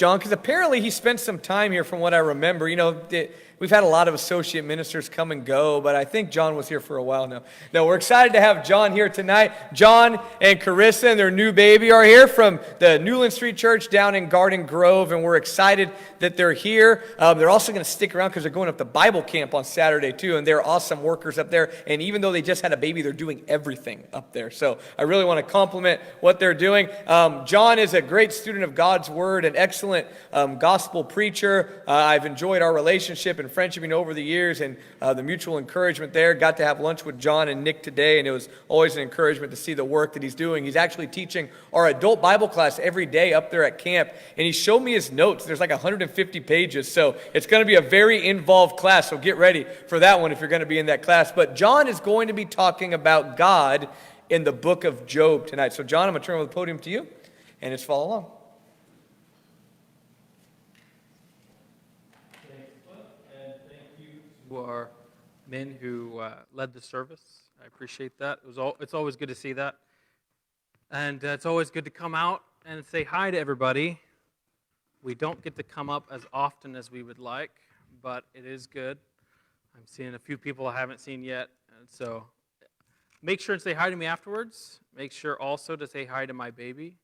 John, because apparently he spent some time here from what I remember. We've had a lot of associate ministers come and go, but I think John was here for a while now. No, we're excited to have John here tonight. John and Carissa and their new baby are here from the Newland Street Church down in Garden Grove, and we're excited that they're here. They're also going to stick around because they're going up to Bible camp on Saturday too, and they're awesome workers up there. And even though they just had a baby, they're doing everything up there. So I really want to compliment what they're doing. John is a great student of God's Word, an excellent gospel preacher. I've enjoyed our relationship and friendshiping over the years, and the mutual encouragement there. Got to have lunch with John and Nick today, and it was always an encouragement to see the work that he's doing. He's actually teaching our adult Bible class every day up there at camp, and he showed me his notes. There's like 150 pages, so it's going to be a very involved class, so get ready for that one if you're going to be in that class. But John is going to be talking about God in the book of Job tonight. So John, I'm going to turn over the podium to you, and just follow along. Who are men who led the service. I appreciate that. It's always good to see that. And it's always good to come out and say hi to everybody. We don't get to come up as often as we would like, but it is good. I'm seeing a few people I haven't seen yet, and so make sure and say hi to me afterwards. Make sure also to say hi to my baby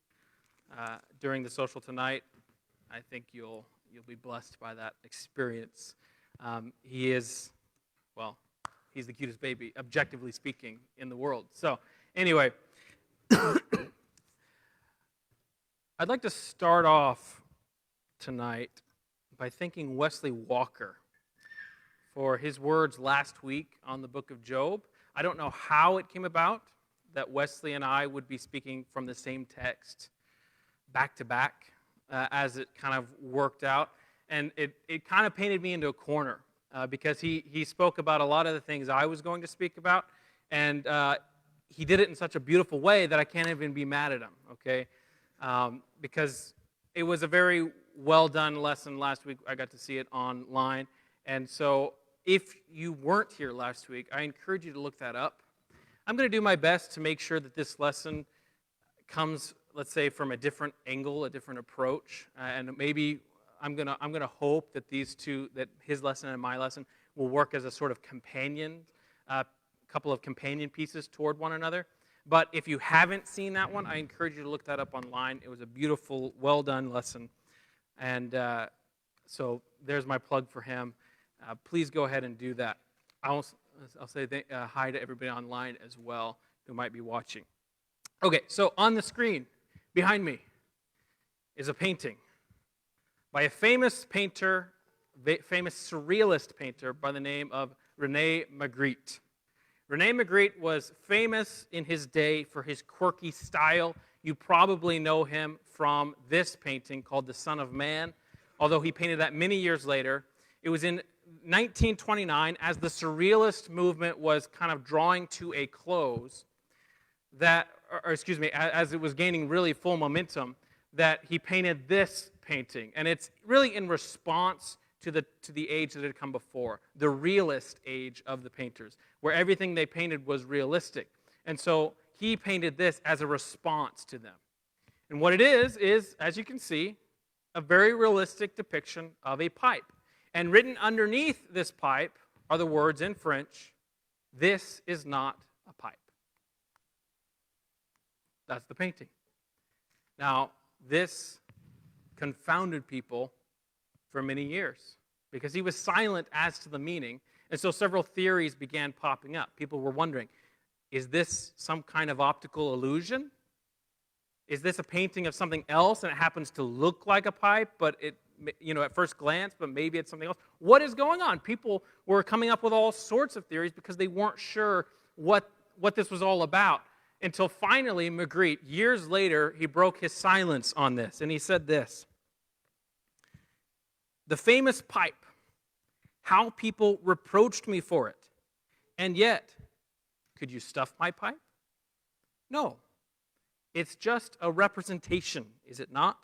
during the social tonight. I think you'll be blessed by that experience. He's the cutest baby, objectively speaking, in the world. So, anyway, I'd like to start off tonight by thanking Wesley Walker for his words last week on the book of Job. I don't know how it came about that Wesley and I would be speaking from the same text back to back as it kind of worked out. And it kind of painted me into a corner because he spoke about a lot of the things I was going to speak about, and he did it in such a beautiful way that I can't even be mad at him, okay? Because it was a very well-done lesson last week. I got to see it online. And so if you weren't here last week, I encourage you to look that up. I'm going to do my best to make sure that this lesson comes, let's say, from a different angle, a different approach, and maybe I'm gonna hope that these two, that his lesson and my lesson, will work as a sort of companion, couple of companion pieces toward one another. But if you haven't seen that one, I encourage you to look that up online. It was a beautiful, well-done lesson. And so there's my plug for him. Please go ahead and do that. I'll say hi to everybody online as well who might be watching. Okay, so on the screen behind me is a painting by a famous painter, famous surrealist painter by the name of René Magritte. René Magritte was famous in his day for his quirky style. You probably know him from this painting called The Son of Man, although he painted that many years later. It was in 1929, as the surrealist movement was kind of drawing to a close, as it was gaining really full momentum, that he painted this painting, and it's really in response to the age that had come before, the realist age of the painters, where everything they painted was realistic. And so he painted this as a response to them. And what it is, as you can see, a very realistic depiction of a pipe. And written underneath this pipe are the words in French, "This is not a pipe." That's the painting. Now, this confounded people for many years because he was silent as to the meaning. And so several theories began popping up. People were wondering, is this some kind of optical illusion? Is this a painting of something else and it happens to look like a pipe, but at first glance, but maybe it's something else? What is going on? People were coming up with all sorts of theories because they weren't sure what this was all about. Until finally, Magritte, years later, he broke his silence on this, and he said this: "The famous pipe, how people reproached me for it. And yet, could you stuff my pipe? No. It's just a representation, is it not?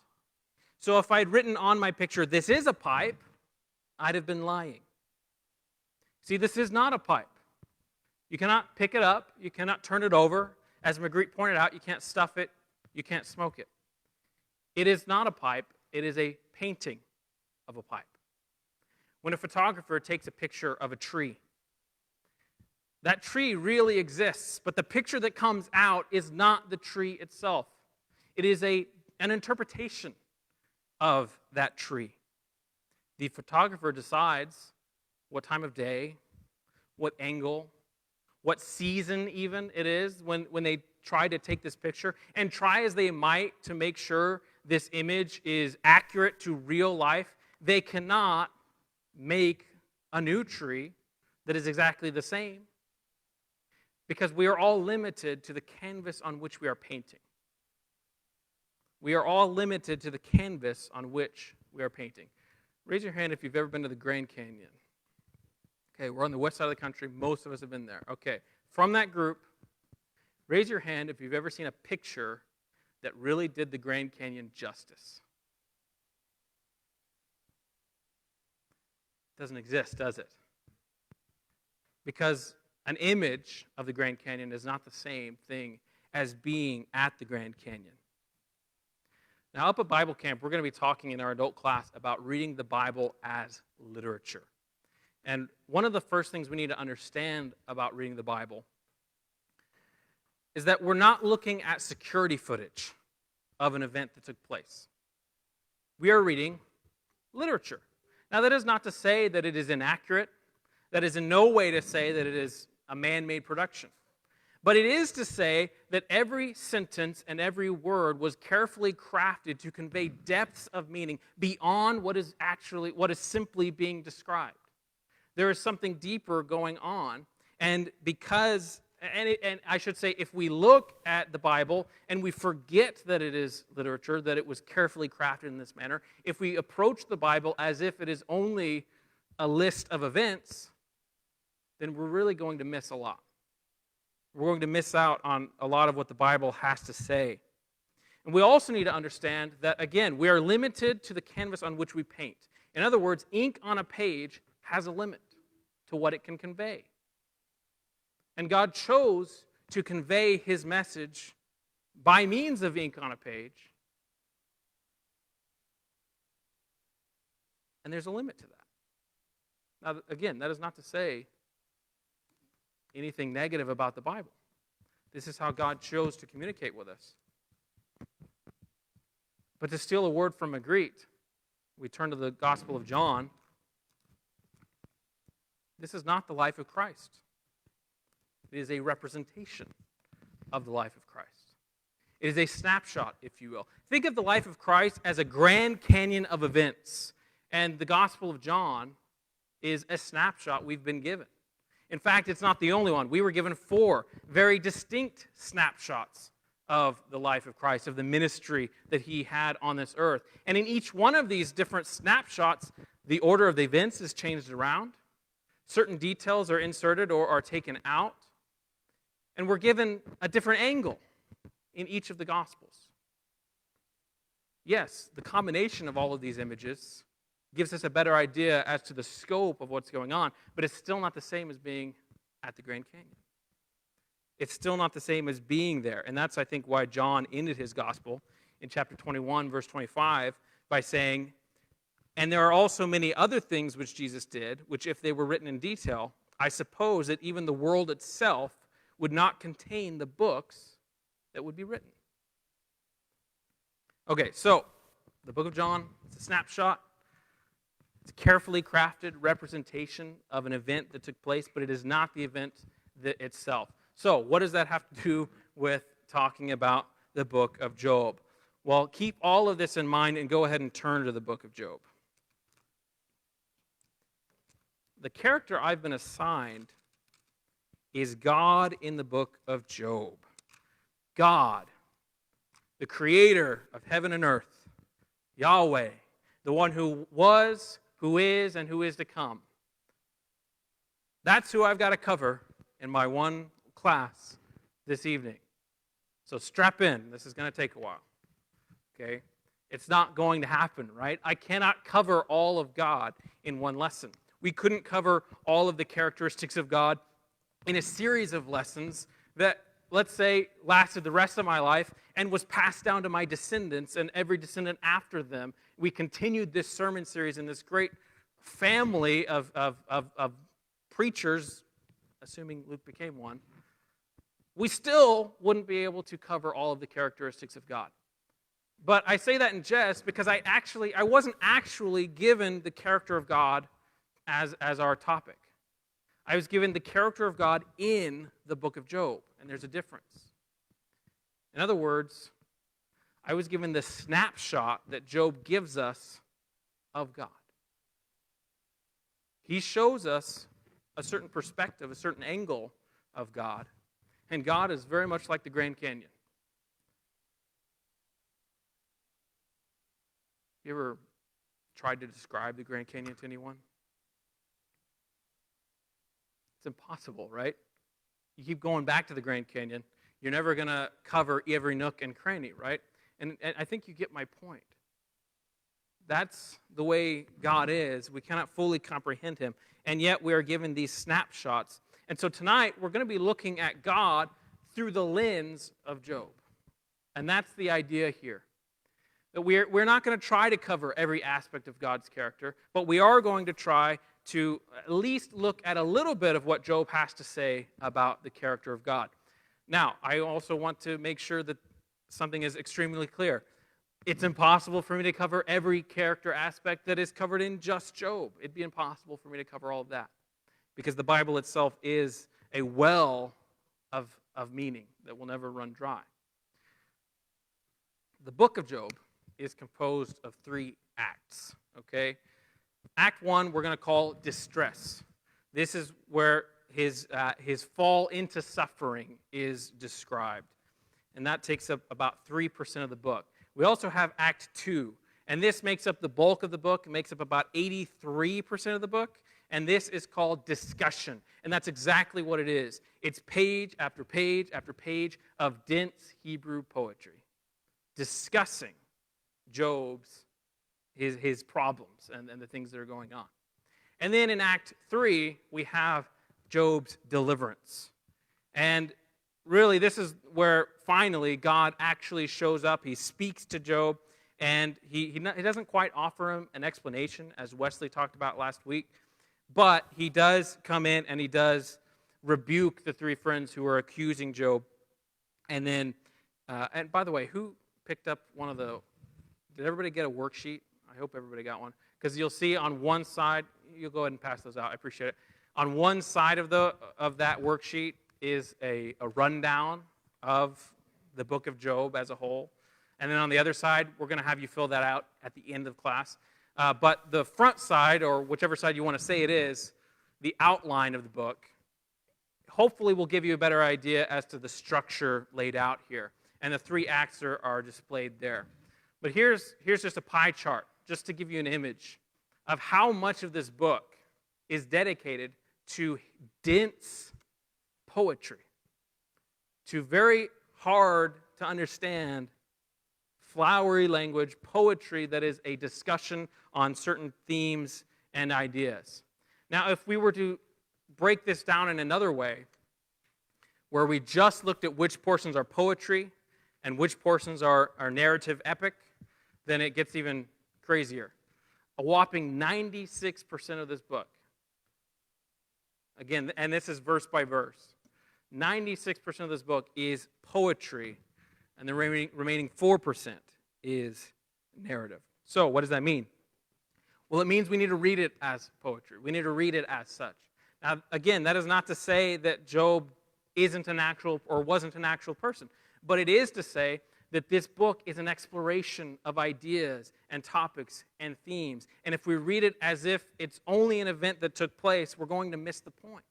So if I'd written on my picture, 'This is a pipe,' I'd have been lying. See, this is not a pipe. You cannot pick it up. You cannot turn it over. As Magritte pointed out, you can't stuff it. You can't smoke it. It is not a pipe. It is a painting of a pipe. When a photographer takes a picture of a tree, that tree really exists, but the picture that comes out is not the tree itself. It is an interpretation of that tree. The photographer decides what time of day, what angle, what season even it is when they try to take this picture, and try as they might to make sure this image is accurate to real life, they cannot make a new tree that is exactly the same, because we are all limited to the canvas on which we are painting. We are all limited to the canvas on which we are painting. Raise your hand if you've ever been to the Grand Canyon. Okay, we're on the west side of the country. Most of us have been there. Okay, from that group, raise your hand if you've ever seen a picture that really did the Grand Canyon justice. It doesn't exist, does it? Because an image of the Grand Canyon is not the same thing as being at the Grand Canyon. Now, up at Bible Camp, we're going to be talking in our adult class about reading the Bible as literature. And one of the first things we need to understand about reading the Bible is that we're not looking at security footage of an event that took place. We are reading literature. Now, that is not to say that it is inaccurate. That is in no way to say that it is a man-made production. But it is to say that every sentence and every word was carefully crafted to convey depths of meaning beyond what is simply being described. There is something deeper going on, and I should say, if we look at the Bible and we forget that it is literature, that it was carefully crafted in this manner, if we approach the Bible as if it is only a list of events, then we're really going to miss a lot. We're going to miss out on a lot of what the Bible has to say. And we also need to understand that, again, we are limited to the canvas on which we paint. In other words, ink on a page has a limit to what it can convey. And God chose to convey his message by means of ink on a page. And there's a limit to that. Now, again, that is not to say anything negative about the Bible. This is how God chose to communicate with us. But to steal a word from Magritte, we turn to the Gospel of John. This is not the life of Christ. It is a representation of the life of Christ. It is a snapshot, if you will. Think of the life of Christ as a Grand Canyon of events, and the Gospel of John is a snapshot we've been given. In fact, it's not the only one. We were given 4 very distinct snapshots of the life of Christ, of the ministry that he had on this earth. And in each one of these different snapshots, the order of the events is changed around. Certain details are inserted or are taken out. And we're given a different angle in each of the Gospels. Yes, the combination of all of these images gives us a better idea as to the scope of what's going on, but it's still not the same as being at the Grand Canyon. It's still not the same as being there. And that's, I think, why John ended his gospel in chapter 21, verse 25, by saying, "And there are also many other things which Jesus did, which if they were written in detail, I suppose that even the world itself would not contain the books that would be written." Okay, so the book of John, it's a snapshot. It's a carefully crafted representation of an event that took place, but it is not the event itself. So what does that have to do with talking about the book of Job? Well, keep all of this in mind and go ahead and turn to the book of Job. The character I've been assigned is God in the book of Job. God, the creator of heaven and earth, Yahweh, the one who was, who is, and who is to come. That's who I've got to cover in my one class this evening. So strap in. This is going to take a while. Okay? It's not going to happen, right? I cannot cover all of God in one lesson. We couldn't cover all of the characteristics of God in a series of lessons that, let's say, lasted the rest of my life and was passed down to my descendants and every descendant after them we continued this sermon series in this great family of preachers, assuming Luke became one, we still wouldn't be able to cover all of the characteristics of God. But I say that in jest because I wasn't actually given the character of God as our topic. I was given the character of God in the book of Job, and there's a difference. In other words, I was given the snapshot that Job gives us of God. He shows us a certain perspective, a certain angle of God, and God is very much like the Grand Canyon. You ever tried to describe the Grand Canyon to anyone? It's impossible, right? You keep going back to the Grand Canyon, you're never going to cover every nook and cranny, right? And I think you get my point. That's the way God is. We cannot fully comprehend him, and yet we are given these snapshots. And so tonight, we're going to be looking at God through the lens of Job. And that's the idea here. That we're not going to try to cover every aspect of God's character, but we are going to try to at least look at a little bit of what Job has to say about the character of God. Now, I also want to make sure that something is extremely clear. It's impossible for me to cover every character aspect that is covered in just Job. It'd be impossible for me to cover all of that, because the Bible itself is a well of meaning that will never run dry. The book of Job is composed of 3 acts, okay? Act 1 we're going to call distress. This is where his fall into suffering is described, and that takes up about 3% of the book. We also have Act 2, and this makes up the bulk of the book. It makes up about 83% of the book, and this is called discussion, and that's exactly what it is. It's page after page after page of dense Hebrew poetry discussing Job's, his problems and the things that are going on. And then in Act 3, we have Job's deliverance. And really, this is where finally God actually shows up. He speaks to Job, and he doesn't quite offer him an explanation, as Wesley talked about last week, but he does come in and he does rebuke the 3 friends who are accusing Job. And then, and by the way, who picked up one of the... Did everybody get a worksheet? I hope everybody got one. Because you'll see on one side, you'll go ahead and pass those out. I appreciate it. On one side of that worksheet is a rundown of the book of Job as a whole. And then on the other side, we're going to have you fill that out at the end of class. But the front side, or whichever side you want to say it is, the outline of the book, hopefully will give you a better idea as to the structure laid out here. And the 3 acts are displayed there. But here's just a pie chart, just to give you an image of how much of this book is dedicated to dense poetry, to very hard to understand flowery language, poetry that is a discussion on certain themes and ideas. Now, if we were to break this down in another way, where we just looked at which portions are poetry and which portions are narrative epic, then it gets even crazier. A whopping 96% of this book, again, and this is verse by verse, 96% of this book is poetry, and the remaining 4% is narrative. So what does that mean? Well, it means we need to read it as poetry. We need to read it as such. Now, again, that is not to say that Job isn't an actual or wasn't an actual person, but it is to say that this book is an exploration of ideas and topics and themes. And if we read it as if it's only an event that took place, we're going to miss the point.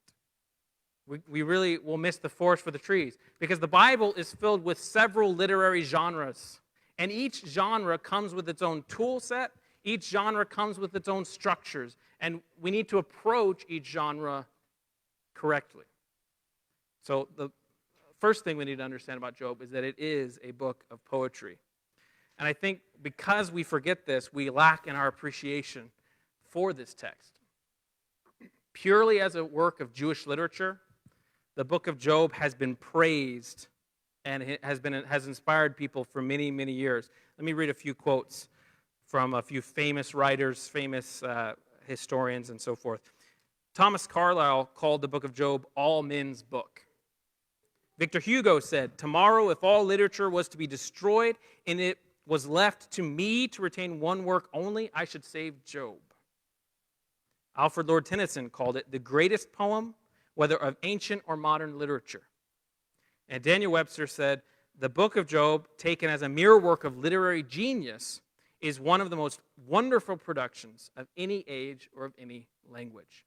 We really will miss the forest for the trees, because the Bible is filled with several literary genres, and each genre comes with its own tool set. Each genre comes with its own structures, and we need to approach each genre correctly. So the first thing we need to understand about Job is that it is a book of poetry. And I think because we forget this, we lack in our appreciation for this text. Purely as a work of Jewish literature, the book of Job has been praised and it has inspired people for many, many years. Let me read a few quotes from a few famous writers, famous historians, and so forth. Thomas Carlyle called the book of Job all men's book. Victor Hugo said, "Tomorrow, if all literature was to be destroyed and it was left to me to retain one work only, I should save Job." Alfred Lord Tennyson called it the greatest poem, whether of ancient or modern literature. And Daniel Webster said, "The book of Job, taken as a mere work of literary genius, is one of the most wonderful productions of any age or of any language."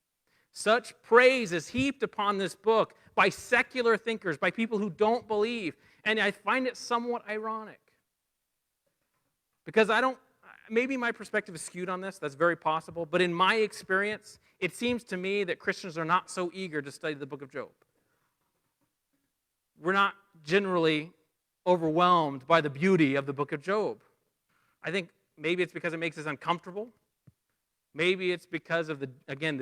Such praise is heaped upon this book by secular thinkers, by people who don't believe. And I find it somewhat ironic. Because maybe my perspective is skewed on this, that's very possible, but in my experience, it seems to me that Christians are not so eager to study the book of Job. We're not generally overwhelmed by the beauty of the book of Job. I think maybe it's because it makes us uncomfortable. Maybe it's because of the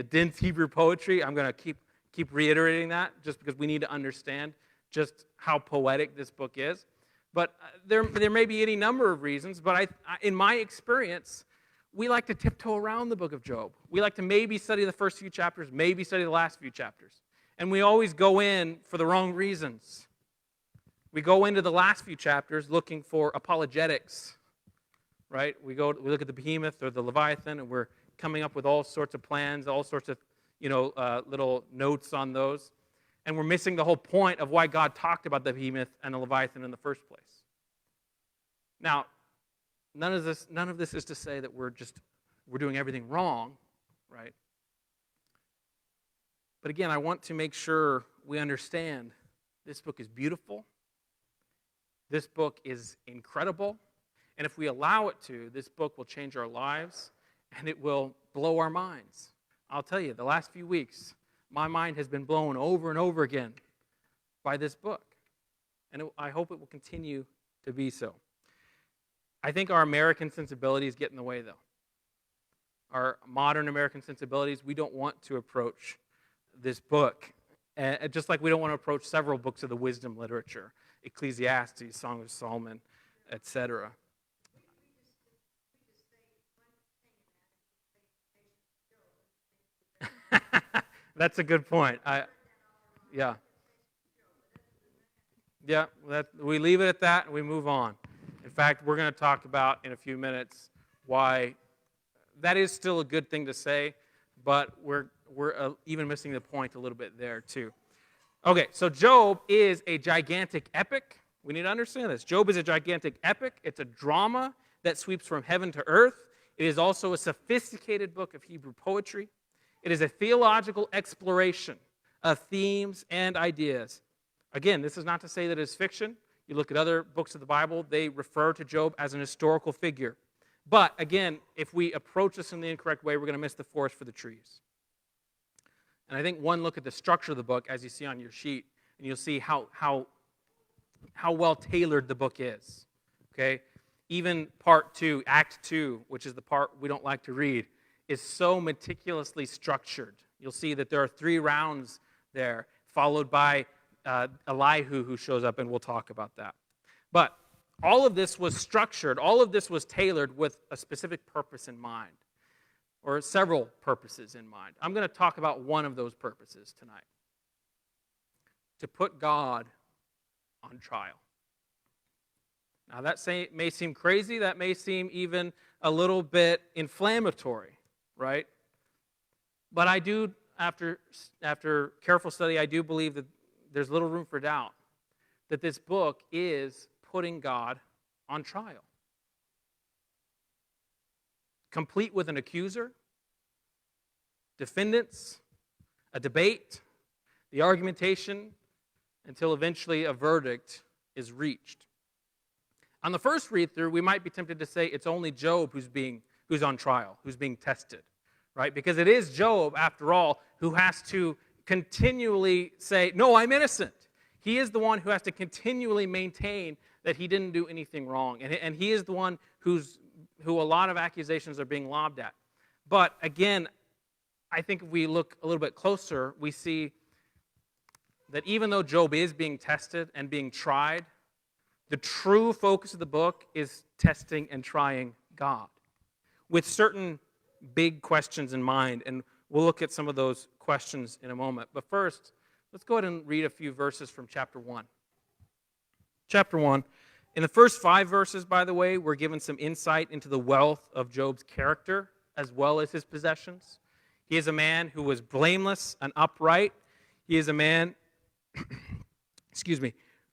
dense Hebrew poetry. I'm going to keep reiterating that just because we need to understand just how poetic this book is. But there may be any number of reasons, but in my experience, we like to tiptoe around the book of Job. We like to maybe study the first few chapters, maybe study the last few chapters. And we always go in for the wrong reasons. We go into the last few chapters looking for apologetics, right? We look at the behemoth or the Leviathan, and we're coming up with all sorts of plans, all sorts of little notes on those. And we're missing the whole point of why God talked about the behemoth and the Leviathan in the first place. Now, none of this is to say that we're doing everything wrong, right? But again, I want to make sure we understand this book is beautiful. This book is incredible. And if we allow it to, this book will change our lives and it will blow our minds. I'll tell you, the last few weeks, my mind has been blown over and over again by this book. And I hope it will continue to be so. I think our American sensibilities get in the way, though. Our modern American sensibilities, we don't want to approach this book, just like we don't want to approach several books of the wisdom literature, Ecclesiastes, Song of Solomon, etc. That's a good point. We leave it at that and we move on. In fact, we're going to talk about in a few minutes why that is still a good thing to say, but we're even missing the point a little bit there too. Okay, so Job is a gigantic epic. We need to understand this. Job is a gigantic epic. It's a drama that sweeps from heaven to earth. It is also a sophisticated book of Hebrew poetry. It is a theological exploration of themes and ideas. Again, this is not to say that it's fiction. You look at other books of the Bible, they refer to Job as an historical figure. But again, if we approach this in the incorrect way, we're going to miss the forest for the trees. And I think one look at the structure of the book, as you see on your sheet, and you'll see how well tailored the book is. Okay? Even part 2, Act 2, which is the part we don't like to read, is so meticulously structured. You'll see that there are 3 rounds there, followed by Elihu who shows up, and we'll talk about that. But all of this was structured, all of this was tailored with a specific purpose in mind, or several purposes in mind. I'm going to talk about one of those purposes tonight. To put God on trial. Now that may seem crazy, that may seem even a little bit inflammatory, right? But I do, after careful study, I do believe that there's little room for doubt that this book is putting God on trial. Complete with an accuser, defendants, a debate, the argumentation, until eventually a verdict is reached. On the first read-through, we might be tempted to say it's only Job who's on trial, who's being tested, right? Because it is Job, after all, who has to continually say, no, I'm innocent. He is the one who has to continually maintain that he didn't do anything wrong. And he is the one who a lot of accusations are being lobbed at. But again, I think if we look a little bit closer, we see that even though Job is being tested and being tried, the true focus of the book is testing and trying God. with certain big questions in mind, and we'll look at some of those questions in a moment. But first, let's go ahead and read a few verses from chapter 1. Chapter 1. In the first 5 verses, by the way, we're given some insight into the wealth of Job's character as well as his possessions. He is a man who was blameless and upright. He is a man,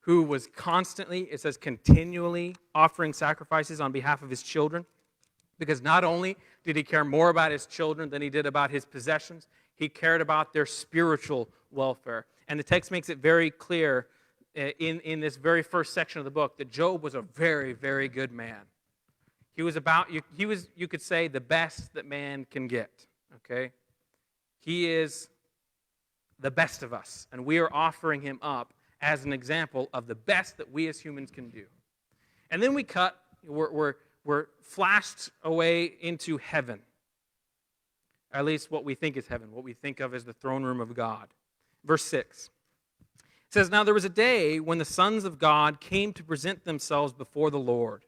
who was constantly, it says continually, offering sacrifices on behalf of his children. Because not only did he care more about his children than he did about his possessions, he cared about their spiritual welfare. And the text makes it very clear in this very first section of the book that Job was a very, very good man. He was you could say, the best that man can get. Okay? He is the best of us, and we are offering him up as an example of the best that we as humans can do. And then we're flashed away into heaven. At least what we think is heaven, what we think of as the throne room of God. Verse 6. It says, "Now there was a day when the sons of God came to present themselves before the Lord,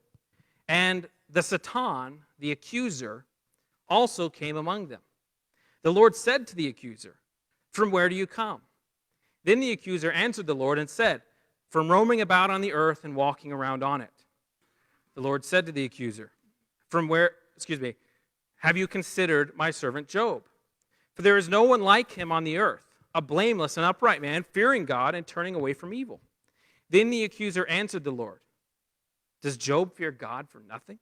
and the Satan, the accuser, also came among them. The Lord said to the accuser, 'From where do you come?' Then the accuser answered the Lord and said, 'From roaming about on the earth and walking around on it.' The Lord said to the accuser, 'Have you considered my servant Job? For there is no one like him on the earth, a blameless and upright man, fearing God and turning away from evil.' Then the accuser answered the Lord, 'Does Job fear God for nothing?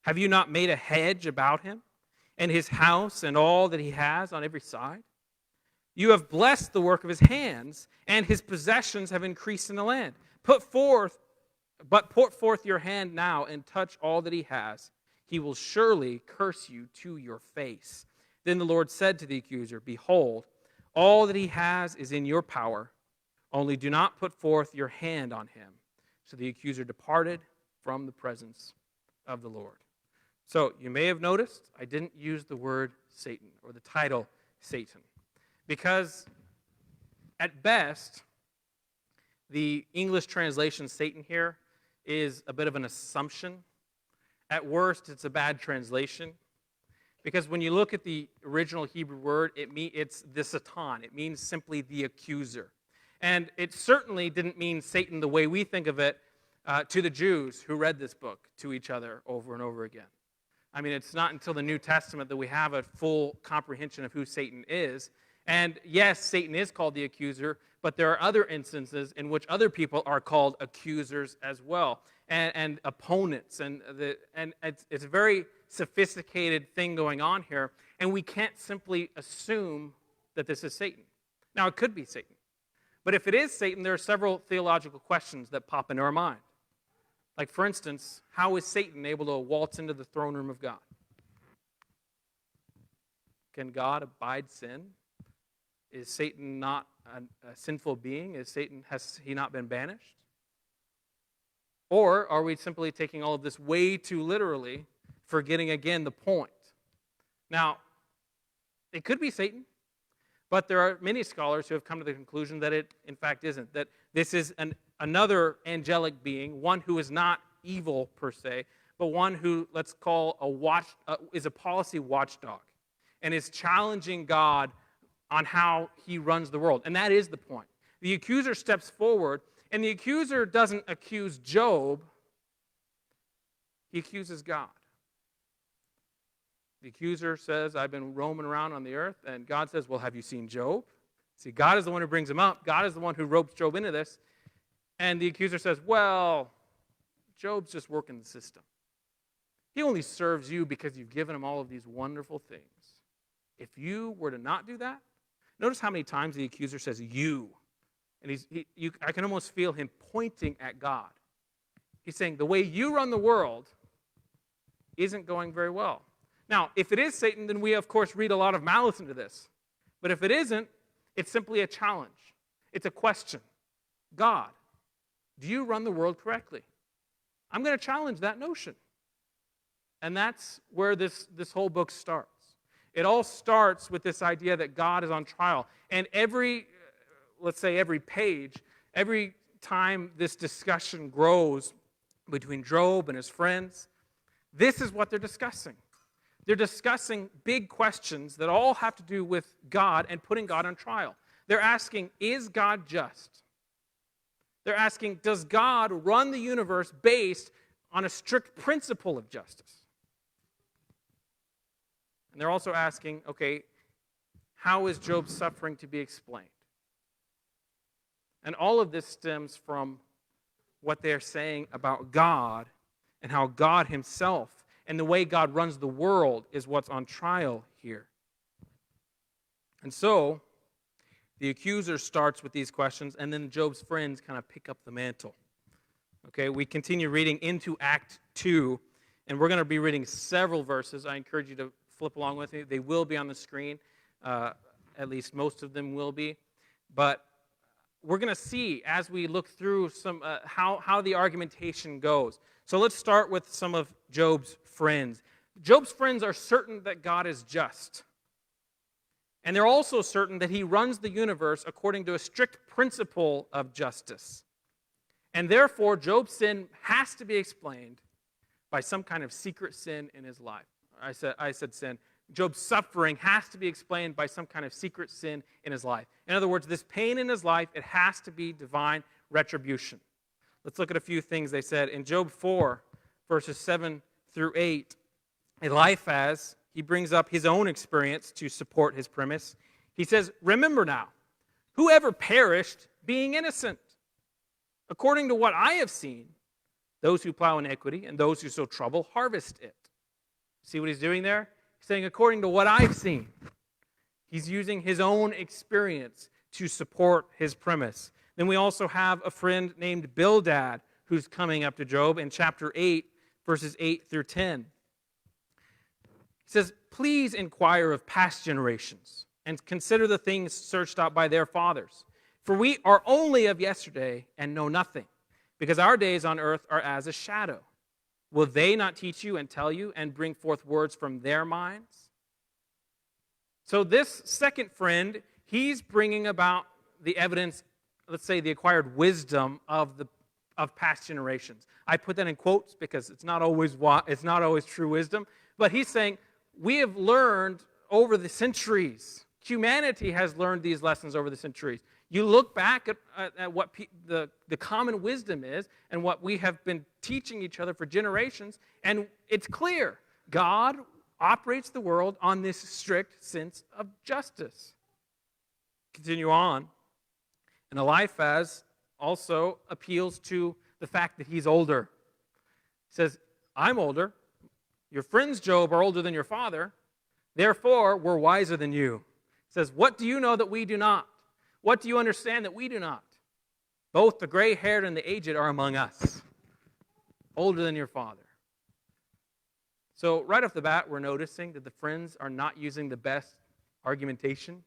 Have you not made a hedge about him and his house and all that he has on every side? You have blessed the work of his hands, and his possessions have increased in the land. Put forth your hand now and touch all that he has. He will surely curse you to your face.' Then the Lord said to the accuser, 'Behold, all that he has is in your power. Only do not put forth your hand on him.' So the accuser departed from the presence of the Lord." So you may have noticed I didn't use the word Satan or the title Satan. Because at best, the English translation Satan here is a bit of an assumption. At worst, it's a bad translation. Because when you look at the original Hebrew word, it's the Satan. It means simply the accuser. And it certainly didn't mean Satan the way we think of it to the Jews who read this book to each other over and over again. I mean, it's not until the New Testament that we have a full comprehension of who Satan is. And yes, Satan is called the accuser, but there are other instances in which other people are called accusers as well, and opponents, and it's a very sophisticated thing going on here, and we can't simply assume that this is Satan. Now, it could be Satan, but if it is Satan, there are several theological questions that pop into our mind. Like, for instance, how is Satan able to waltz into the throne room of God? Can God abide sin? Is Satan not a sinful being? Has he not been banished? Or are we simply taking all of this way too literally, forgetting again the point? Now, it could be Satan, but there are many scholars who have come to the conclusion that it, in fact, isn't. That this is another angelic being, one who is not evil per se, but one who, let's call, is a policy watchdog and is challenging God on how he runs the world. And that is the point. The accuser steps forward, and the accuser doesn't accuse Job, he accuses God. The accuser says, "I've been roaming around on the earth," and God says, "Well, have you seen Job?" See, God is the one who brings him up. God is the one who ropes Job into this. And the accuser says, "Well, Job's just working the system. He only serves you because you've given him all of these wonderful things. If you were to not do that," notice how many times the accuser says "you." And I can almost feel him pointing at God. He's saying, the way you run the world isn't going very well. Now, if it is Satan, then we, of course, read a lot of malice into this. But if it isn't, it's simply a challenge. It's a question. God, do you run the world correctly? I'm going to challenge that notion. And that's where this whole book starts. It all starts with this idea that God is on trial. And every page, every time this discussion grows between Job and his friends, this is what they're discussing. They're discussing big questions that all have to do with God and putting God on trial. They're asking, is God just? They're asking, does God run the universe based on a strict principle of justice? And they're also asking, okay, how is Job's suffering to be explained? And all of this stems from what they're saying about God and how God himself and the way God runs the world is what's on trial here. And so, the accuser starts with these questions, and then Job's friends kind of pick up the mantle. Okay, we continue reading into Act 2, and we're going to be reading several verses. I encourage you to flip along with me. They will be on the screen. At least most of them will be. But we're going to see as we look through some how the argumentation goes. So let's start with some of Job's friends. Job's friends are certain that God is just. And they're also certain that he runs the universe according to a strict principle of justice. And therefore, Job's sin has to be explained by some kind of secret sin in his life. I said sin. Job's suffering has to be explained by some kind of secret sin in his life. In other words, this pain in his life, it has to be divine retribution. Let's look at a few things they said. In Job 4, verses 7 through 8, Eliphaz, he brings up his own experience to support his premise. He says, remember now, whoever perished being innocent? According to what I have seen, those who plow iniquity and those who sow trouble harvest it. See what he's doing there? He's saying, according to what I've seen. He's using his own experience to support his premise. Then we also have a friend named Bildad who's coming up to Job in chapter 8, verses 8 through 10. He says, please inquire of past generations and consider the things searched out by their fathers. For we are only of yesterday and know nothing, because our days on earth are as a shadow. Will they not teach you and tell you and bring forth words from their minds? So this second friend, he's bringing about the evidence, let's say the acquired wisdom of past generations. I put that in quotes because it's not always true wisdom, but he's saying we have learned over the centuries. Humanity has learned these lessons over the centuries. You look back at what the common wisdom is and what we have been teaching each other for generations, and it's clear. God operates the world on this strict sense of justice. Continue on. And Eliphaz also appeals to the fact that he's older. He says, I'm older. Your friends, Job, are older than your father. Therefore, we're wiser than you. He says, what do you know that we do not? What do you understand that we do not? Both the gray-haired and the aged are among us, older than your father. So right off the bat, we're noticing that the friends are not using the best argumentation.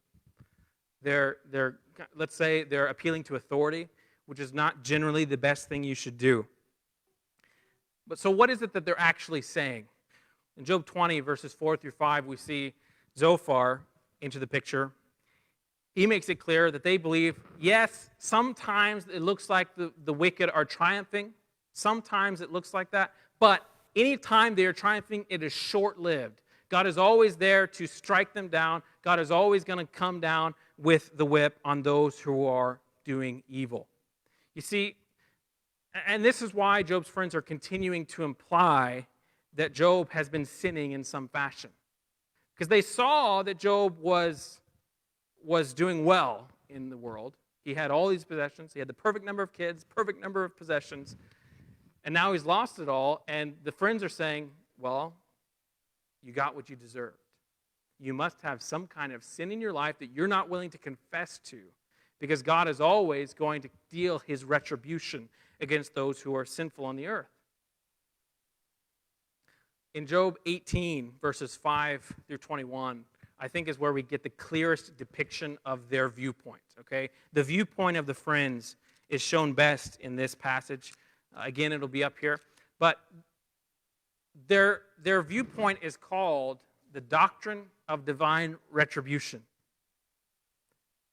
Let's say they're appealing to authority, which is not generally the best thing you should do. But so what is it that they're actually saying? In Job 20, verses 4 through 5, we see Zophar into the picture. He makes it clear that they believe, yes, sometimes it looks like the wicked are triumphing. Sometimes it looks like that. But anytime they are triumphing, it is short-lived. God is always there to strike them down. God is always going to come down with the whip on those who are doing evil. You see, and this is why Job's friends are continuing to imply that Job has been sinning in some fashion. Because they saw that Job was doing well in the world. He had all these possessions. He had the perfect number of kids, perfect number of possessions. And now he's lost it all. And the friends are saying, well, you got what you deserved. You must have some kind of sin in your life that you're not willing to confess to, because God is always going to deal his retribution against those who are sinful on the earth. In Job 18, verses 5 through 21, I think is where we get the clearest depiction of their viewpoint, okay? The viewpoint of the friends is shown best in this passage. Again, it'll be up here. But their viewpoint is called the doctrine of divine retribution.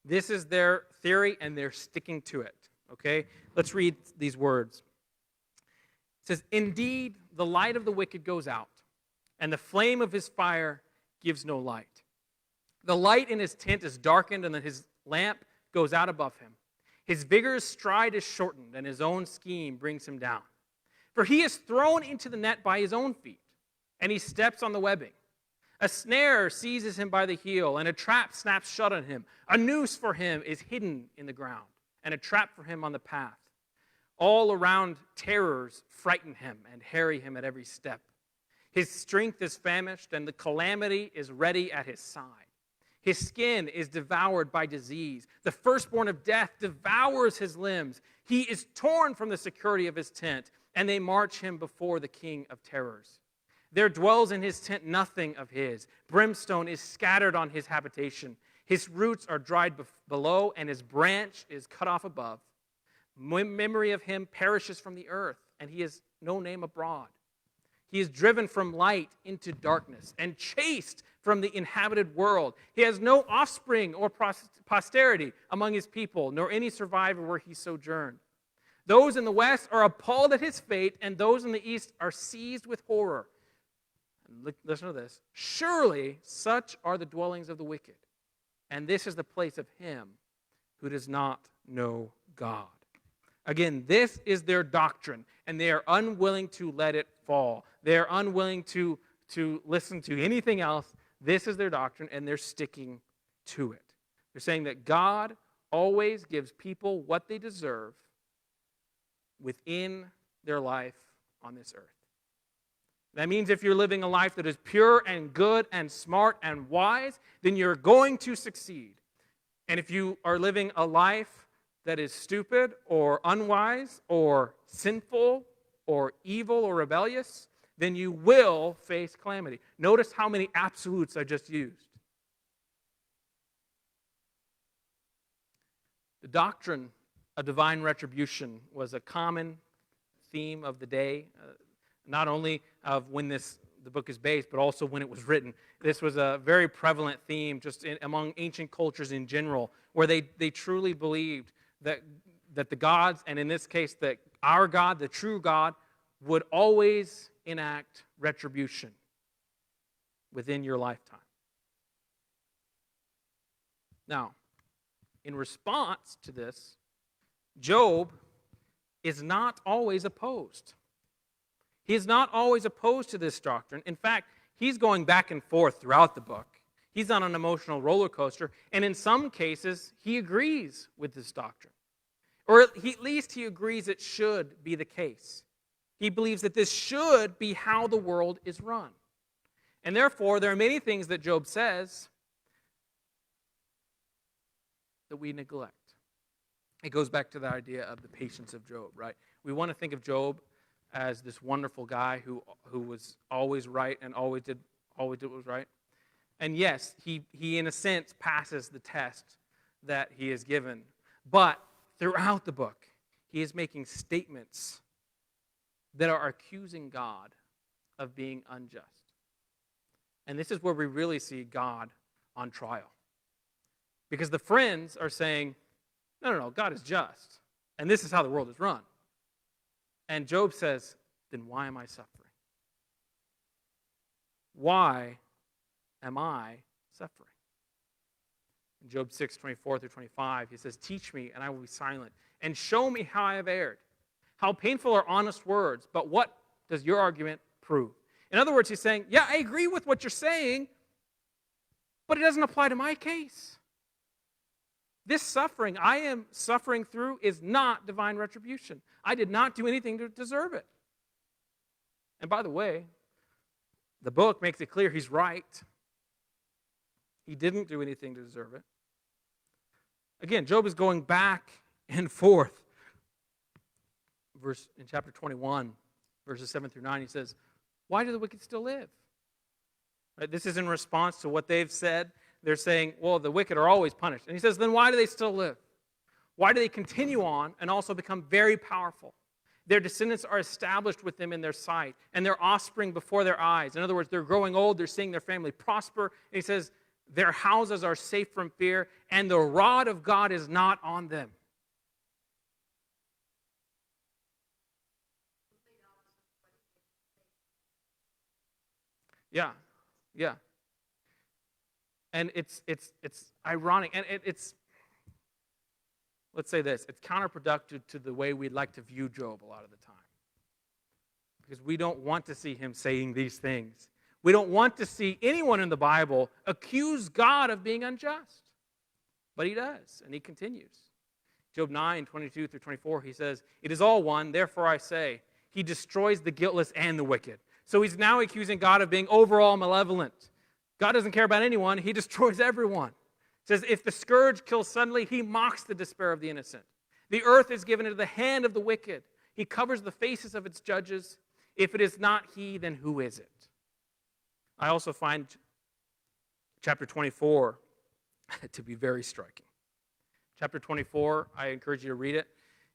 This is their theory, and they're sticking to it, okay? Let's read these words. It says, indeed, the light of the wicked goes out, and the flame of his fire gives no light. The light in his tent is darkened, and then his lamp goes out above him. His vigorous stride is shortened, and his own scheme brings him down. For he is thrown into the net by his own feet, and he steps on the webbing. A snare seizes him by the heel, and a trap snaps shut on him. A noose for him is hidden in the ground, and a trap for him on the path. All around terrors frighten him and harry him at every step. His strength is famished, and the calamity is ready at his side. His skin is devoured by disease. The firstborn of death devours his limbs. He is torn from the security of his tent, and they march him before the king of terrors. There dwells in his tent nothing of his. Brimstone is scattered on his habitation. His roots are dried below, and his branch is cut off above. Memory of him perishes from the earth, and he has no name abroad. He is driven from light into darkness and chased from the inhabited world. He has no offspring or posterity among his people, nor any survivor where he sojourned. Those in the west are appalled at his fate, and those in the east are seized with horror. And listen to this. Surely such are the dwellings of the wicked, and this is the place of him who does not know God. Again, this is their doctrine, and they are unwilling to let it fall. They are unwilling to listen to anything else. This is their doctrine, and they're sticking to it. They're saying that God always gives people what they deserve within their life on this earth. That means if you're living a life that is pure and good and smart and wise, then you're going to succeed. And if you are living a life that is stupid or unwise or sinful or evil or rebellious, then you will face calamity. Notice how many absolutes I just used. The doctrine of divine retribution was a common theme of the day, not only of when the book is based, but also when it was written. This was a very prevalent theme just among ancient cultures in general, where they truly believed that the gods, and in this case, that our God, the true God, would always enact retribution within your lifetime. Now, in response to this, Job is not always opposed. He is not always opposed to this doctrine. In fact, he's going back and forth throughout the book. He's on an emotional roller coaster, and in some cases, he agrees with this doctrine. Or at least he agrees it should be the case. He believes that this should be how the world is run. And therefore, there are many things that Job says that we neglect. It goes back to the idea of the patience of Job, right? We want to think of Job as this wonderful guy who was always right and always did what was right. And yes, he in a sense passes the test that he is given. But throughout the book, he is making statements that are accusing God of being unjust. And this is where we really see God on trial. Because the friends are saying, no, God is just. And this is how the world is run. And Job says, then why am I suffering? Why am I suffering? In Job 6:24-25, he says, teach me and I will be silent, and show me how I have erred. How painful are honest words, but what does your argument prove? In other words, he's saying, yeah, I agree with what you're saying, but it doesn't apply to my case. This suffering I am suffering through is not divine retribution. I did not do anything to deserve it. And by the way, the book makes it clear he's right. He didn't do anything to deserve it. Again, Job is going back and forth. In chapter 21, verses 7-9, he says, why do the wicked still live? Right, this is in response to what they've said. They're saying, well, the wicked are always punished. And he says, then why do they still live? Why do they continue on and also become very powerful? Their descendants are established with them in their sight, and their offspring before their eyes. In other words, they're growing old, they're seeing their family prosper. And he says, their houses are safe from fear, and the rod of God is not on them. Yeah, yeah. And it's ironic, and it's, let's say this, it's counterproductive to the way we'd like to view Job a lot of the time. Because we don't want to see him saying these things. We don't want to see anyone in the Bible accuse God of being unjust. But he does, and he continues. Job 9:22-24, he says, "It is all one, therefore I say, he destroys the guiltless and the wicked." So he's now accusing God of being overall malevolent. God doesn't care about anyone, he destroys everyone. It says, "If the scourge kills suddenly, he mocks the despair of the innocent. The earth is given into the hand of the wicked. He covers the faces of its judges. If it is not he, then who is it?" I also find chapter 24 to be very striking. Chapter 24, I encourage you to read it.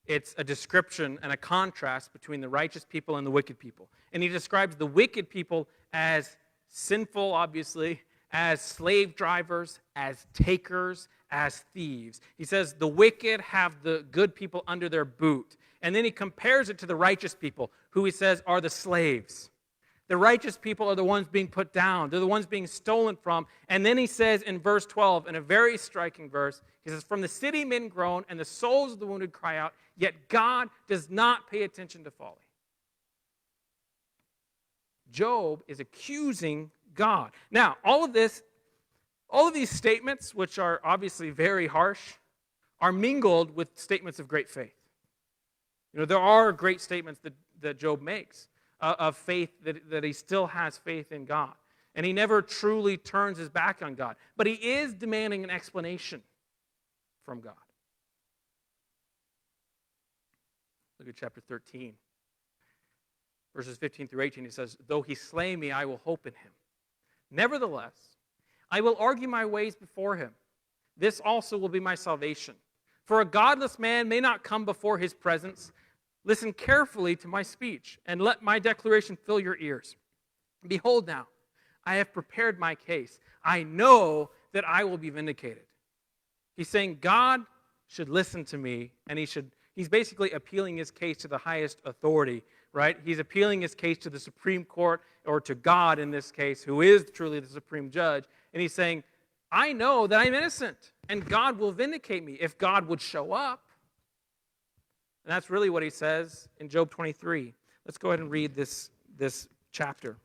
It's a description and a contrast between the righteous people and the wicked people. And he describes the wicked people as sinful, obviously, as slave drivers, as takers, as thieves. He says the wicked have the good people under their boot. And then he compares it to the righteous people, who he says are the slaves. The righteous people are the ones being put down. They're the ones being stolen from. And then he says in verse 12, in a very striking verse, he says, "From the city men groan, and the souls of the wounded cry out, yet God does not pay attention to folly." Job is accusing God. Now, all of these statements, which are obviously very harsh, are mingled with statements of great faith. You know, there are great statements that Job makes of faith, that he still has faith in God. And he never truly turns his back on God. But he is demanding an explanation from God. Look at chapter 13. Verses 15-18, he says, "Though he slay me, I will hope in him. Nevertheless, I will argue my ways before him. This also will be my salvation. For a godless man may not come before his presence. Listen carefully to my speech, and let my declaration fill your ears. Behold now, I have prepared my case. I know that I will be vindicated." He's saying God should listen to me, and he's basically appealing his case to the highest authority, right? He's appealing his case to the Supreme Court, or to God in this case, who is truly the supreme judge. And he's saying, I know that I'm innocent, and God will vindicate me if God would show up. And that's really what he says in Job 23. Let's go ahead and read this chapter.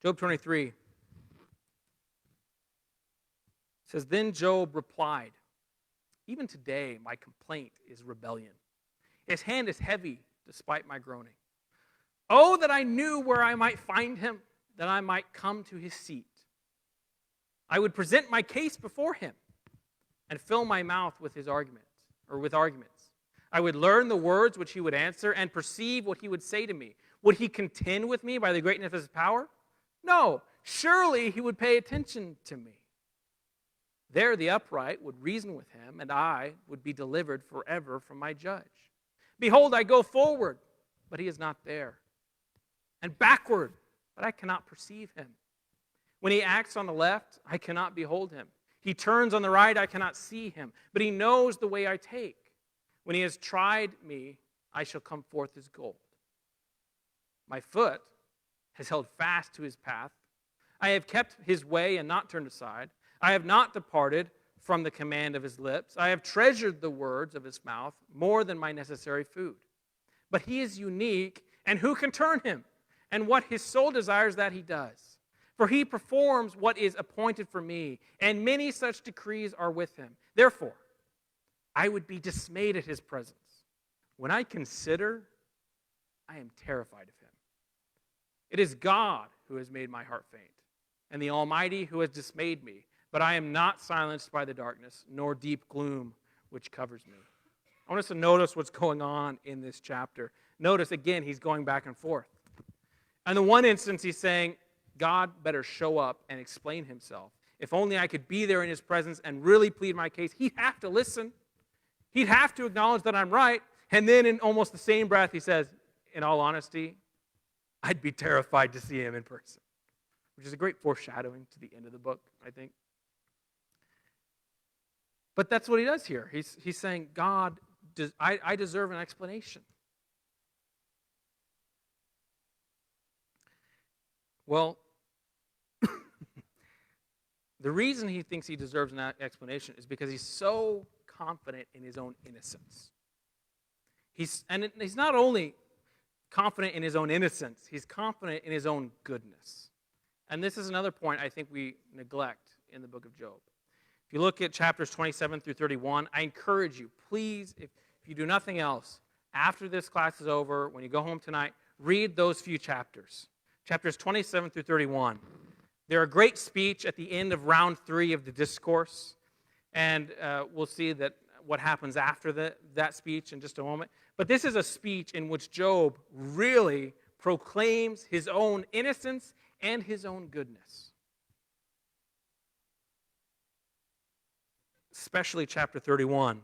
Job 23 says, "Then Job replied, 'Even today my complaint is rebellion. His hand is heavy despite my groaning. Oh, that I knew where I might find him, that I might come to his seat. I would present my case before him and fill my mouth with his arguments, or with arguments. I would learn the words which he would answer and perceive what he would say to me. Would he contend with me by the greatness of his power? No, surely he would pay attention to me. There the upright would reason with him, and I would be delivered forever from my judge. Behold, I go forward, but he is not there, and backward, but I cannot perceive him. When he acts on the left, I cannot behold him. He turns on the right, I cannot see him, but he knows the way I take. When he has tried me, I shall come forth as gold. My foot has held fast to his path. I have kept his way and not turned aside. I have not departed from the command of his lips. I have treasured the words of his mouth more than my necessary food. But he is unique, and who can turn him? And what his soul desires, that he does. For he performs what is appointed for me, and many such decrees are with him. Therefore, I would be dismayed at his presence. When I consider, I am terrified of him. It is God who has made my heart faint, and the Almighty who has dismayed me. But I am not silenced by the darkness, nor deep gloom which covers me. I want us to notice what's going on in this chapter. Notice, again, he's going back and forth. In the one instance, he's saying, God better show up and explain himself. If only I could be there in his presence and really plead my case. He'd have to listen. He'd have to acknowledge that I'm right. And then in almost the same breath, he says, in all honesty, I'd be terrified to see him in person. Which is a great foreshadowing to the end of the book, I think. But that's what he does here. He's saying, God, I deserve an explanation. Well, the reason he thinks he deserves an explanation is because he's so confident in his own innocence. He's not only confident in his own innocence, he's confident in his own goodness. And this is another point I think we neglect in the book of Job. If you look at chapters 27 through 31, I encourage you, please, if you do nothing else, after this class is over, when you go home tonight, read those few chapters. Chapters 27 through 31. They're a great speech at the end of round 3 of the discourse. And we'll see what happens after that speech in just a moment. But this is a speech in which Job really proclaims his own innocence and his own goodness. Especially chapter 31.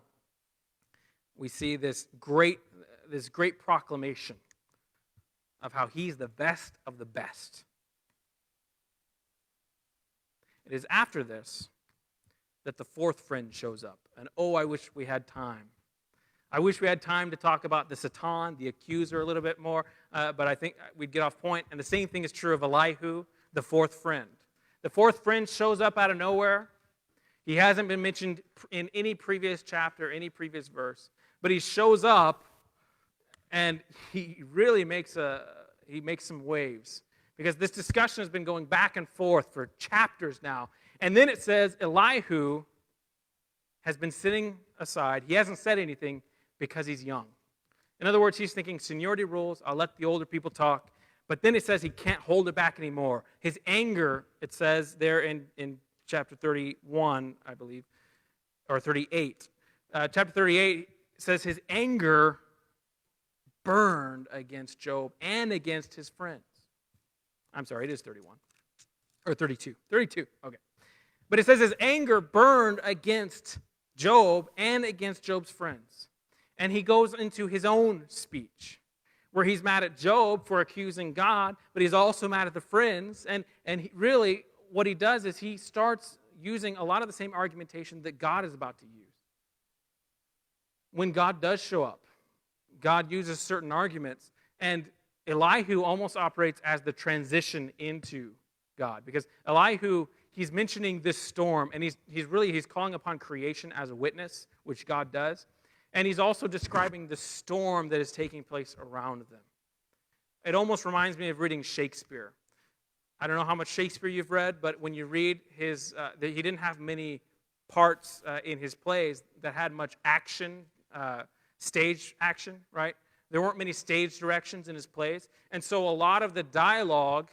We see this great proclamation of how he's the best of the best. It is after this that the fourth friend shows up. And oh, I wish we had time. I wish we had time to talk about the Satan, the accuser, a little bit more, but I think we'd get off point. And the same thing is true of Elihu, the fourth friend. The fourth friend shows up out of nowhere. He hasn't been mentioned in any previous chapter, any previous verse, but he shows up, and he really makes some waves, because this discussion has been going back and forth for chapters now. And then it says Elihu has been sitting aside. He hasn't said anything because he's young. In other words, he's thinking seniority rules. I'll let the older people talk. But then it says he can't hold it back anymore. His anger, it says there in chapter 31, I believe, or 38. Chapter 38 says his anger burned against Job and against his friends. I'm sorry, it is 31. Or 32. 32, okay. But it says his anger burned against Job and against Job's friends. And he goes into his own speech, where he's mad at Job for accusing God, but he's also mad at the friends. And really, what he does is he starts using a lot of the same argumentation that God is about to use. When God does show up, God uses certain arguments, and Elihu almost operates as the transition into God, because Elihu, he's mentioning this storm, and he's calling upon creation as a witness, which God does, and he's also describing the storm that is taking place around them. It almost reminds me of reading Shakespeare. I don't know how much Shakespeare you've read, but when you read his, he didn't have many parts in his plays that had much action, stage action, right? There weren't many stage directions in his plays, and so a lot of the dialogue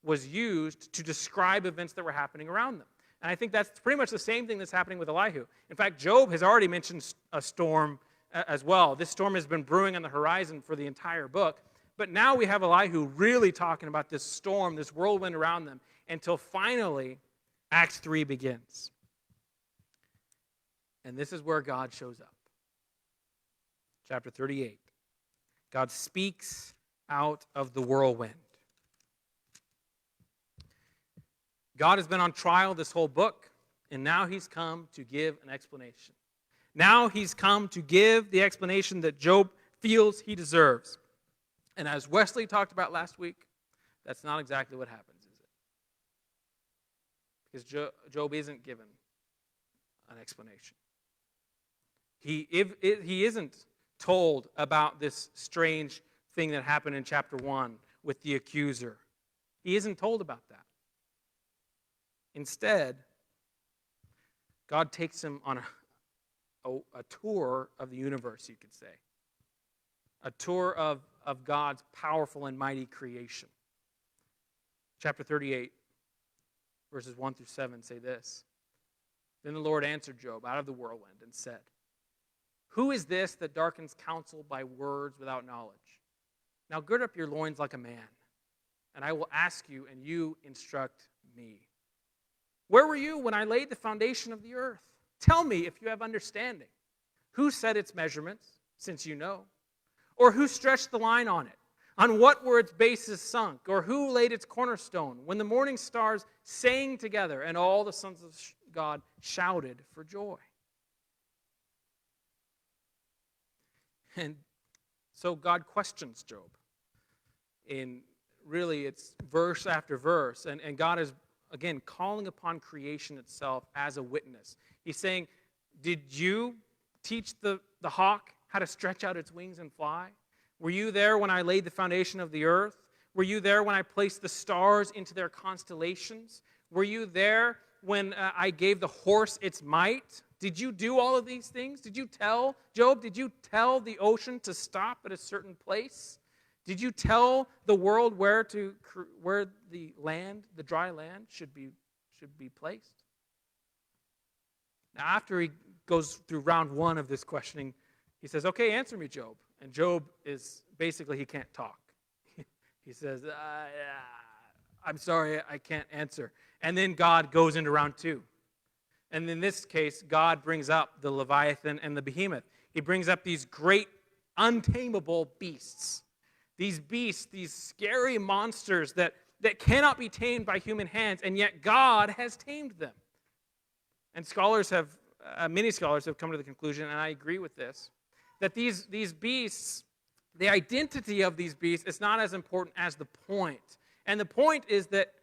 was used to describe events that were happening around them. And I think that's pretty much the same thing that's happening with Elihu. In fact, Job has already mentioned a storm as well. This storm has been brewing on the horizon for the entire book. But now we have Elihu really talking about this storm, this whirlwind around them, until finally Acts 3 begins. And this is where God shows up. Chapter 38. God speaks out of the whirlwind. God has been on trial this whole book, and now he's come to give an explanation. Now he's come to give the explanation that Job feels he deserves. And as Wesley talked about last week, that's not exactly what happens, is it? Because Job isn't given an explanation. He isn't told about this strange thing that happened in chapter 1 with the accuser. He isn't told about that. Instead, God takes him on a tour of the universe, you could say. A tour of God's powerful and mighty creation. Chapter 38, verses 1 through 7 say this. Then the Lord answered Job out of the whirlwind and said, "Who is this that darkens counsel by words without knowledge? Now gird up your loins like a man, and I will ask you, and you instruct me. Where were you when I laid the foundation of the earth? Tell me if you have understanding. Who set its measurements, since you know? Or who stretched the line on it? On what were its bases sunk? Or who laid its cornerstone? When the morning stars sang together and all the sons of God shouted for joy." And so God questions Job in really it's verse after verse. And God is, again, calling upon creation itself as a witness. He's saying, did you teach the hawk how to stretch out its wings and fly? Were you there when I laid the foundation of the earth? Were you there when I placed the stars into their constellations? Were you there when I gave the horse its might? Did you do all of these things? Did you tell, Job, did you tell the ocean to stop at a certain place? Did you tell the world where the land, the dry land, should be placed? Now, after he goes through round one of this questioning, he says, okay, answer me, Job. And Job is, basically, he can't talk. He says, I'm sorry, I can't answer. And then God goes into round two. And in this case, God brings up the Leviathan and the Behemoth. He brings up these great, untamable beasts. These beasts, these scary monsters that cannot be tamed by human hands, and yet God has tamed them. And many scholars have come to the conclusion, and I agree with this, that these beasts, the identity of these beasts is not as important as the point. And the point is that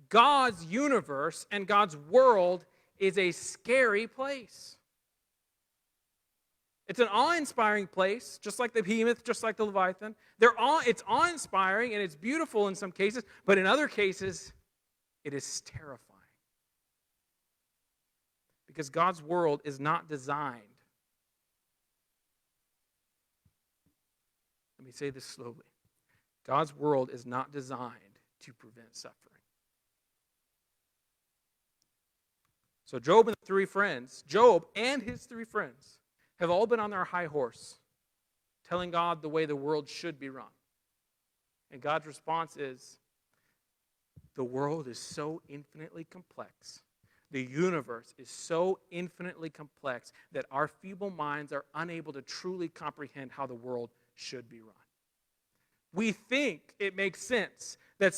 God's universe and God's world is a scary place. It's an awe-inspiring place, just like the Behemoth, just like the Leviathan. It's awe-inspiring and it's beautiful in some cases, but in other cases, it is terrifying. Because God's world is not designed. Let me say this slowly. God's world is not designed to prevent suffering. So Job and his three friends have all been on their high horse, telling God the way the world should be run. And God's response is, the world is so infinitely complex. The universe is so infinitely complex that our feeble minds are unable to truly comprehend how the world should be run. We think it makes sense that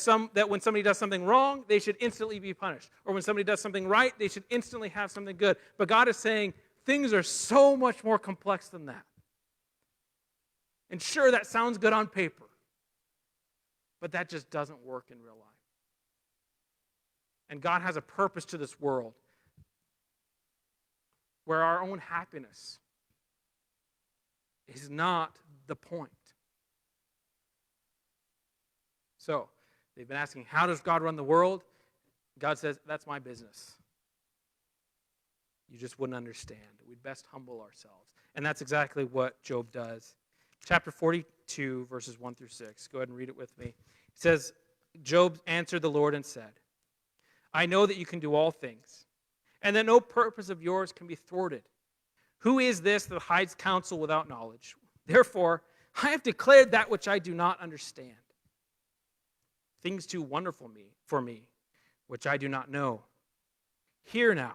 when somebody does something wrong, they should instantly be punished. Or when somebody does something right, they should instantly have something good. But God is saying things are so much more complex than that. And sure, that sounds good on paper. But that just doesn't work in real life. And God has a purpose to this world where our own happiness is not the point. So, they've been asking, how does God run the world? God says, that's my business. You just wouldn't understand. We'd best humble ourselves. And that's exactly what Job does. Chapter 42, verses 1 through 6. Go ahead and read it with me. It says, Job answered the Lord and said, I know that you can do all things, and that no purpose of yours can be thwarted. Who is this that hides counsel without knowledge? Therefore, I have declared that which I do not understand. Things too wonderful for me, which I do not know. Hear now,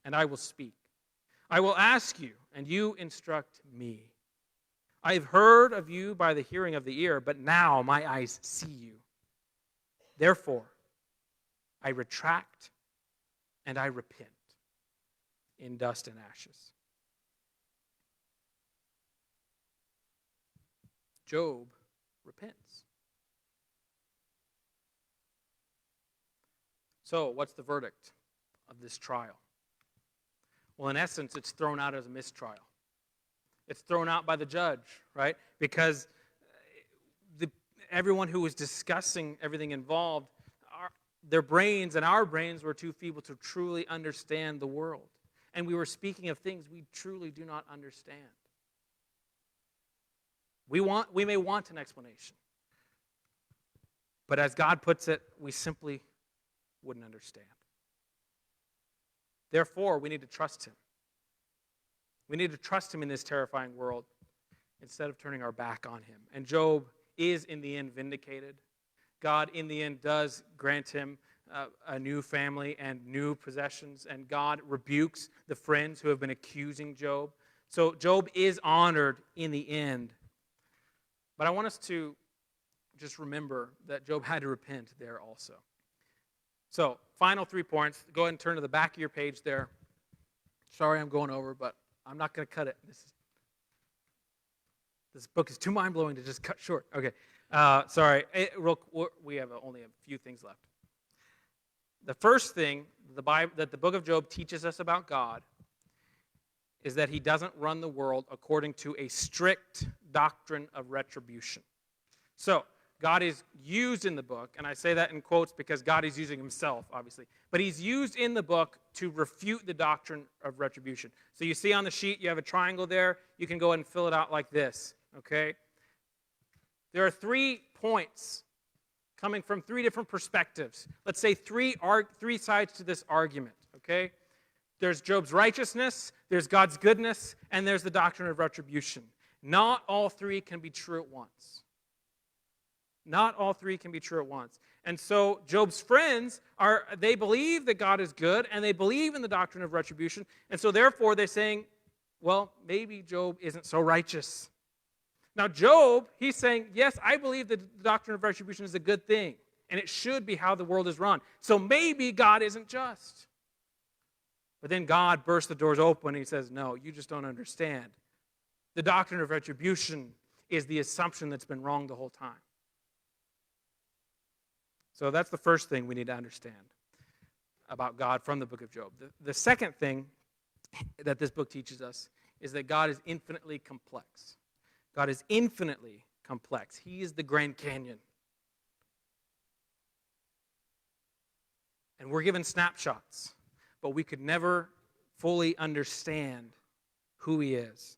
and I will speak. I will ask you, and you instruct me. I have heard of you by the hearing of the ear, but now my eyes see you. Therefore, I retract and I repent in dust and ashes. Job repents. So, what's the verdict of this trial? Well, in essence, it's thrown out as a mistrial. It's thrown out by the judge, right? Because everyone who was discussing everything involved, their brains and our brains were too feeble to truly understand the world. And we were speaking of things we truly do not understand. We may want an explanation. But as God puts it, we simply wouldn't understand. Therefore, we need to trust him. We need to trust him in this terrifying world instead of turning our back on him. And Job is, in the end, vindicated. God, in the end, does grant him a new family and new possessions, and God rebukes the friends who have been accusing Job. So Job is honored in the end. But I want us to just remember that Job had to repent there also. So, final 3 points. Go ahead and turn to the back of your page there. Sorry I'm going over, but I'm not going to cut it. This book is too mind-blowing to just cut short. Okay. Sorry, we have only a few things left. The first thing that the book of Job teaches us about God is that he doesn't run the world according to a strict doctrine of retribution. So, God is used in the book, and I say that in quotes because God is using himself, obviously. But he's used in the book to refute the doctrine of retribution. So you see on the sheet, you have a triangle there. You can go ahead and fill it out like this, okay? There are 3 points coming from 3 different perspectives. Let's say 3 sides to this argument, okay? There's Job's righteousness, there's God's goodness, and there's the doctrine of retribution. Not all 3 can be true at once. Not all 3 can be true at once. And so Job's friends, they believe that God is good, and they believe in the doctrine of retribution, and so therefore they're saying, well, maybe Job isn't so righteous. Now Job, he's saying, yes, I believe that the doctrine of retribution is a good thing, and it should be how the world is run. So maybe God isn't just. But then God bursts the doors open, and he says, no, you just don't understand. The doctrine of retribution is the assumption that's been wrong the whole time. So that's the first thing we need to understand about God from the book of Job. The second thing that this book teaches us is that God is infinitely complex. God is infinitely complex. He is the Grand Canyon. And we're given snapshots, but we could never fully understand who he is.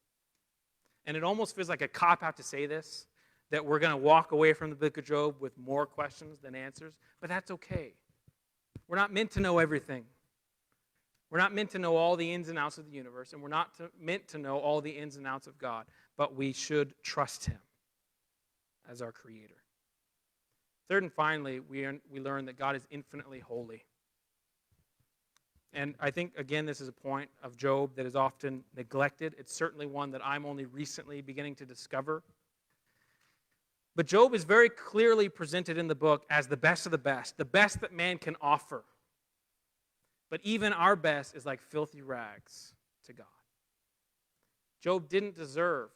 And it almost feels like a cop-out to say this, that we're going to walk away from the book of Job with more questions than answers, but that's okay. We're not meant to know everything. We're not meant to know all the ins and outs of the universe, and we're not meant to know all the ins and outs of God, but we should trust him as our creator. Third and finally, we learn that God is infinitely holy. And I think, again, this is a point of Job that is often neglected. It's certainly one that I'm only recently beginning to discover. But Job is very clearly presented in the book as the best of the best that man can offer. But even our best is like filthy rags to God. Job didn't deserve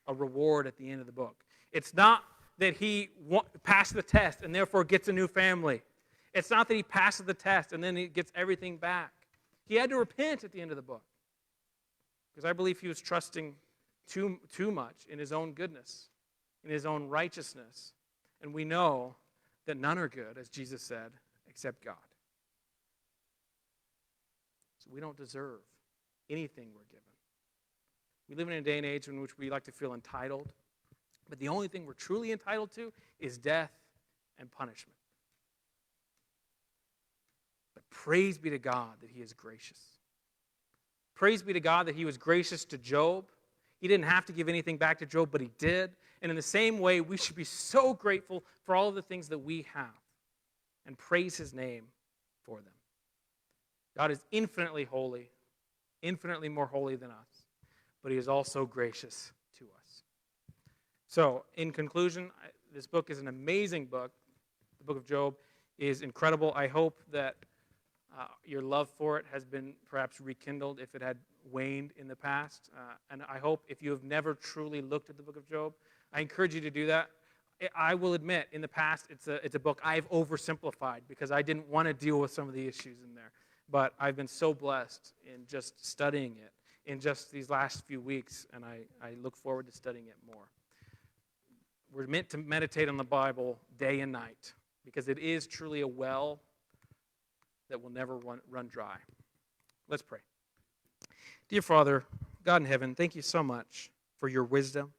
a reward at the end of the book. It's not that he passed the test and therefore gets a new family. It's not that he passes the test and then he gets everything back. He had to repent at the end of the book. Because I believe he was trusting too much in his own goodness, in his own righteousness. And we know that none are good, as Jesus said, except God. So we don't deserve anything we're given. We live in a day and age in which we like to feel entitled. But the only thing we're truly entitled to is death and punishment. But praise be to God that he is gracious. Praise be to God that he was gracious to Job. He didn't have to give anything back to Job, but he did. And in the same way, we should be so grateful for all of the things that we have and praise his name for them. God is infinitely holy, infinitely more holy than us, but he is also gracious to us. So, in conclusion, this book is an amazing book. The book of Job is incredible. I hope that your love for it has been perhaps rekindled if it had waned in the past. And I hope if you have never truly looked at the book of Job, I encourage you to do that. I will admit, in the past, it's a book I've oversimplified because I didn't want to deal with some of the issues in there. But I've been so blessed in just studying it in just these last few weeks, and I look forward to studying it more. We're meant to meditate on the Bible day and night because it is truly a well that will never run dry. Let's pray. Dear Father, God in heaven, thank you so much for your wisdom.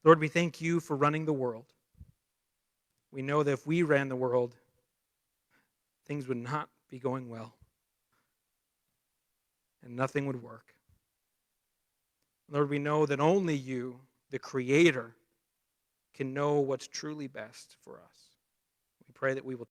Lord, we thank you for running the world. We know that if we ran the world, things would not be going well, and nothing would work. Lord, we know that only you, the Creator, can know what's truly best for us. We pray that we will